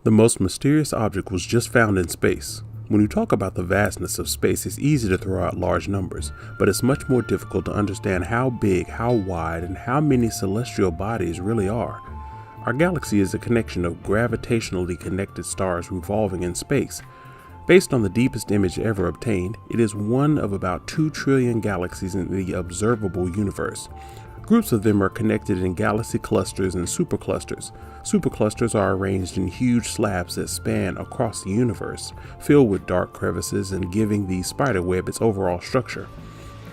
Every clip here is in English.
The most mysterious object was just found in space. When you talk about the vastness of space, it's easy to throw out large numbers, but it's much more difficult to understand how big, how wide, and how many celestial bodies really are. Our galaxy is a connection of gravitationally connected stars revolving in space. Based on the deepest image ever obtained, it is one of about 2 trillion galaxies in the observable universe. Groups of them are connected in galaxy clusters and superclusters. Superclusters are arranged in huge slabs that span across the universe, filled with dark crevices and giving the spiderweb its overall structure.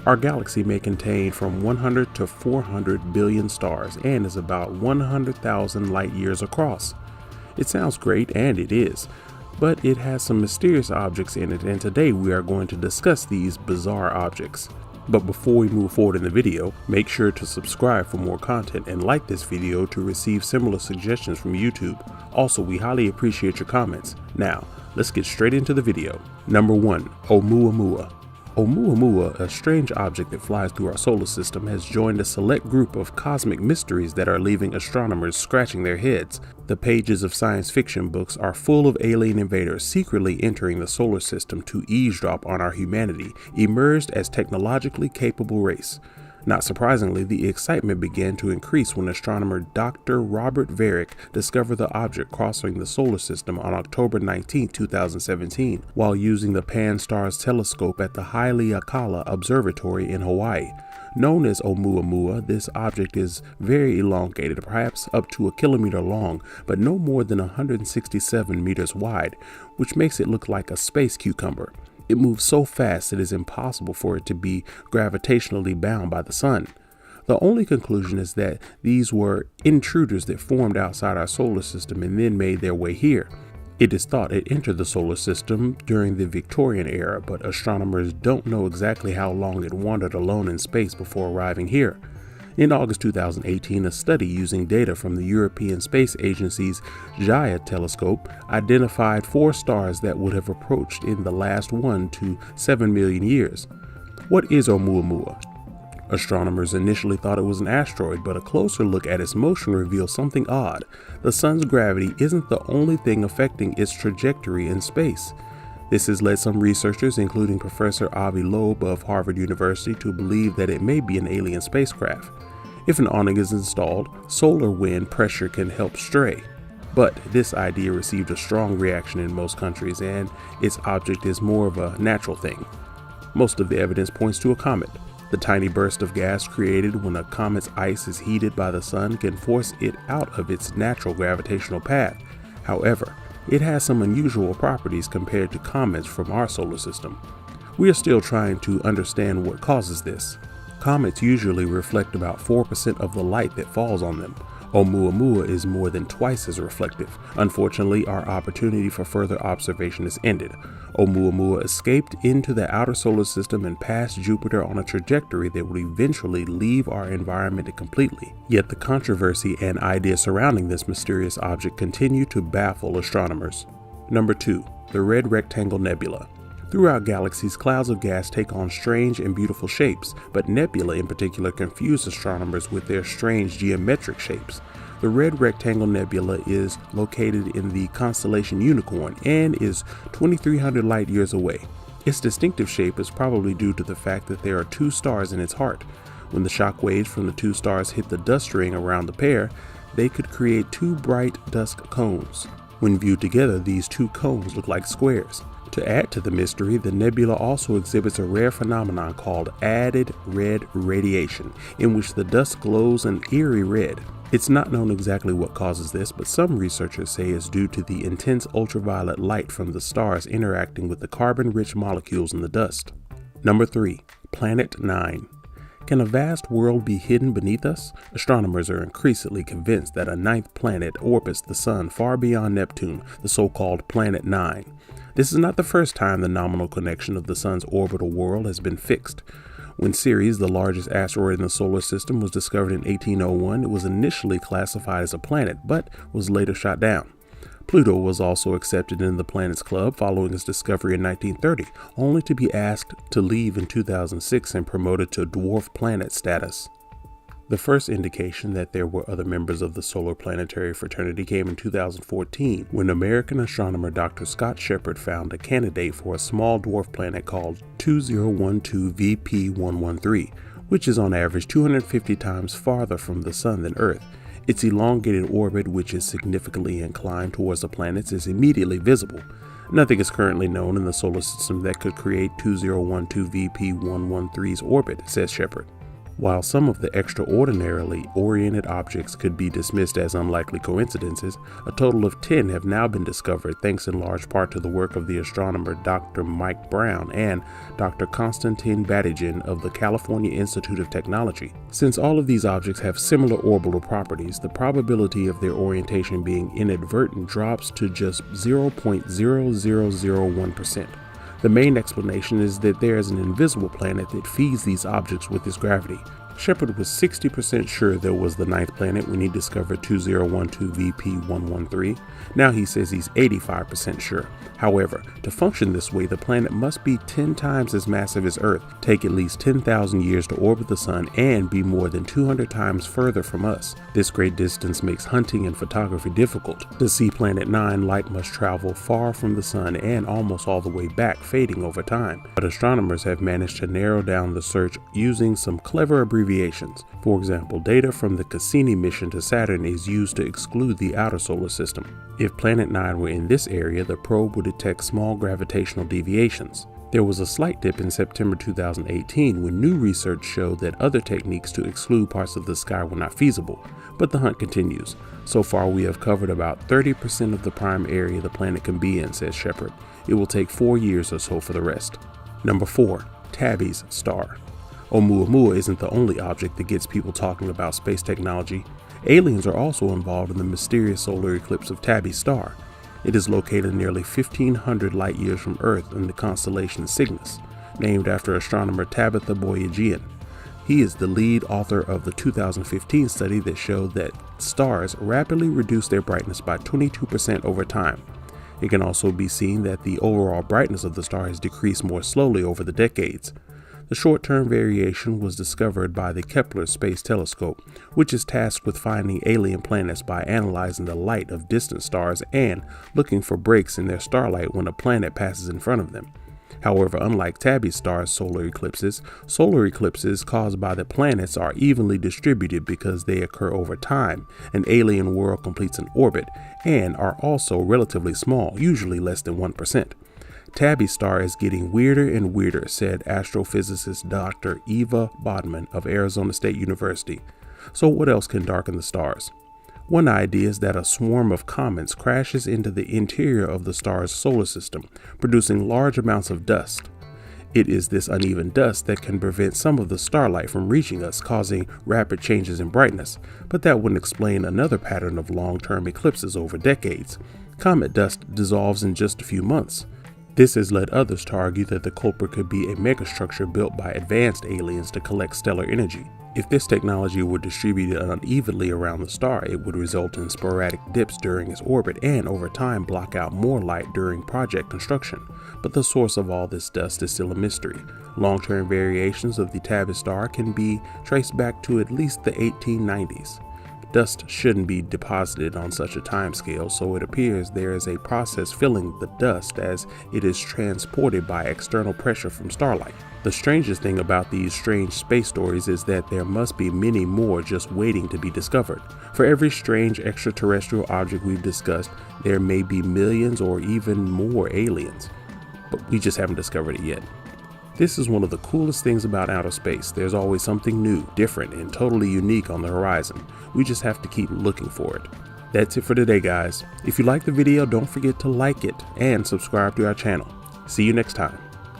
Our galaxy may contain from 100 to 400 billion stars and is about 100,000 light years across. It sounds great, and it is, but it has some mysterious objects in it, and today we are going to discuss these bizarre objects. But before we move forward in the video, make sure to subscribe for more content and like this video to receive similar suggestions from YouTube. Also, we highly appreciate your comments. Now, let's get straight into the video. Number 1. Oumuamua. Oumuamua, a strange object that flies through our solar system, has joined a select group of cosmic mysteries that are leaving astronomers scratching their heads. The pages of science fiction books are full of alien invaders secretly entering the solar system to eavesdrop on our humanity, emerged as technologically capable race. Not surprisingly, the excitement began to increase when astronomer Dr. Robert Varick discovered the object crossing the solar system on October 19, 2017, while using the Pan-STARRS telescope at the Haleakala Observatory in Hawaii. Known as Oumuamua, this object is very elongated, perhaps up to 1 kilometer long, but no more than 167 meters wide, which makes it look like a space cucumber. It moves so fast it is impossible for it to be gravitationally bound by the sun. The only conclusion is that these were intruders that formed outside our solar system and then made their way here. It is thought it entered the solar system during the Victorian era, but astronomers don't know exactly how long it wandered alone in space before arriving here. In August 2018, a study using data from the European Space Agency's Gaia telescope identified 4 stars that would have approached in the last 1 to 7 million years. What is Oumuamua? Astronomers initially thought it was an asteroid, but a closer look at its motion reveals something odd. The sun's gravity isn't the only thing affecting its trajectory in space. This has led some researchers, including Professor Avi Loeb of Harvard University, to believe that it may be an alien spacecraft. If an awning is installed, solar wind pressure can help stray. But this idea received a strong reaction in most countries, and its object is more of a natural thing. Most of the evidence points to a comet. The tiny burst of gas created when a comet's ice is heated by the sun can force it out of its natural gravitational path. However, it has some unusual properties compared to comets from our solar system. We are still trying to understand what causes this. Comets usually reflect about 4% of the light that falls on them. Oumuamua is more than twice as reflective. Unfortunately, our opportunity for further observation is ended. Oumuamua escaped into the outer solar system and passed Jupiter on a trajectory that would eventually leave our environment completely. Yet the controversy and ideas surrounding this mysterious object continue to baffle astronomers. Number 2. The Red Rectangle Nebula. Throughout galaxies, clouds of gas take on strange and beautiful shapes, but nebula in particular confuse astronomers with their strange geometric shapes. The Red Rectangle Nebula is located in the constellation Unicorn and is 2,300 light years away. Its distinctive shape is probably due to the fact that there are 2 stars in its heart. When the shock waves from the 2 stars hit the dust ring around the pair, they could create 2 bright dusk cones. When viewed together, these 2 cones look like squares. To add to the mystery, the nebula also exhibits a rare phenomenon called added red radiation, in which the dust glows an eerie red. It's not known exactly what causes this, but some researchers say it's due to the intense ultraviolet light from the stars interacting with the carbon-rich molecules in the dust. Number 3. Planet 9. Can a vast world be hidden beneath us? Astronomers are increasingly convinced that a 9th planet orbits the Sun far beyond Neptune, the so-called Planet 9. This is not the first time the nominal connection of the Sun's orbital world has been fixed. When Ceres, the largest asteroid in the solar system, was discovered in 1801, it was initially classified as a planet, but was later shot down. Pluto was also accepted in the Planets Club following its discovery in 1930, only to be asked to leave in 2006 and promoted to dwarf planet status. The first indication that there were other members of the solar planetary fraternity came in 2014 when American astronomer Dr. Scott Shepard found a candidate for a small dwarf planet called 2012 VP113, which is on average 250 times farther from the Sun than Earth. Its elongated orbit, which is significantly inclined towards the planets, is immediately visible. Nothing is currently known in the solar system that could create 2012 VP113's orbit, says Shepard. While some of the extraordinarily oriented objects could be dismissed as unlikely coincidences, a total of 10 have now been discovered thanks in large part to the work of the astronomer Dr. Mike Brown and Dr. Konstantin Batygin of the California Institute of Technology. Since all of these objects have similar orbital properties, the probability of their orientation being inadvertent drops to just 0.0001%. The main explanation is that there is an invisible planet that feeds these objects with its gravity. Shepard was 60% sure there was the ninth planet when he discovered 2012 VP113. Now he says he's 85% sure. However, to function this way, the planet must be 10 times as massive as Earth, take at least 10,000 years to orbit the Sun, and be more than 200 times further from us. This great distance makes hunting and photography difficult. To see Planet 9, light must travel far from the Sun and almost all the way back, fading over time. But astronomers have managed to narrow down the search using some clever abbreviations. For example, data from the Cassini mission to Saturn is used to exclude the outer solar system. If Planet 9 were in this area, the probe would detect small gravitational deviations. There was a slight dip in September 2018 when new research showed that other techniques to exclude parts of the sky were not feasible, but the hunt continues. So far, we have covered about 30% of the prime area the planet can be in, says Shepard. It will take 4 years or so for the rest. Number 4. Tabby's star. Oumuamua isn't the only object that gets people talking about space technology. Aliens are also involved in the mysterious solar eclipse of Tabby's star. It is located nearly 1,500 light years from Earth in the constellation Cygnus, named after astronomer Tabitha Boyajian. He is the lead author of the 2015 study that showed that stars rapidly reduce their brightness by 22% over time. It can also be seen that the overall brightness of the star has decreased more slowly over the decades. The short-term variation was discovered by the Kepler Space Telescope, which is tasked with finding alien planets by analyzing the light of distant stars and looking for breaks in their starlight when a planet passes in front of them. However, unlike Tabby's star's solar eclipses caused by the planets are evenly distributed because they occur over time. An alien world completes an orbit and are also relatively small, usually less than 1%. Tabby's star is getting weirder and weirder, said astrophysicist Dr. Eva Bodman of Arizona State University. So what else can darken the stars? One idea is that a swarm of comets crashes into the interior of the star's solar system, producing large amounts of dust. It is this uneven dust that can prevent some of the starlight from reaching us, causing rapid changes in brightness, but that wouldn't explain another pattern of long-term eclipses over decades. Comet dust dissolves in just a few months. This has led others to argue that the culprit could be a megastructure built by advanced aliens to collect stellar energy. If this technology were distributed unevenly around the star, it would result in sporadic dips during its orbit and over time block out more light during project construction. But the source of all this dust is still a mystery. Long-term variations of the Tabby star can be traced back to at least the 1890s. Dust shouldn't be deposited on such a timescale, so it appears there is a process filling the dust as it is transported by external pressure from starlight. The strangest thing about these strange space stories is that there must be many more just waiting to be discovered. For every strange extraterrestrial object we've discussed, there may be millions or even more aliens, but we just haven't discovered it yet. This is one of the coolest things about outer space. There's always something new, different, and totally unique on the horizon. We just have to keep looking for it. That's it for today, guys. If you liked the video, don't forget to like it and subscribe to our channel. See you next time.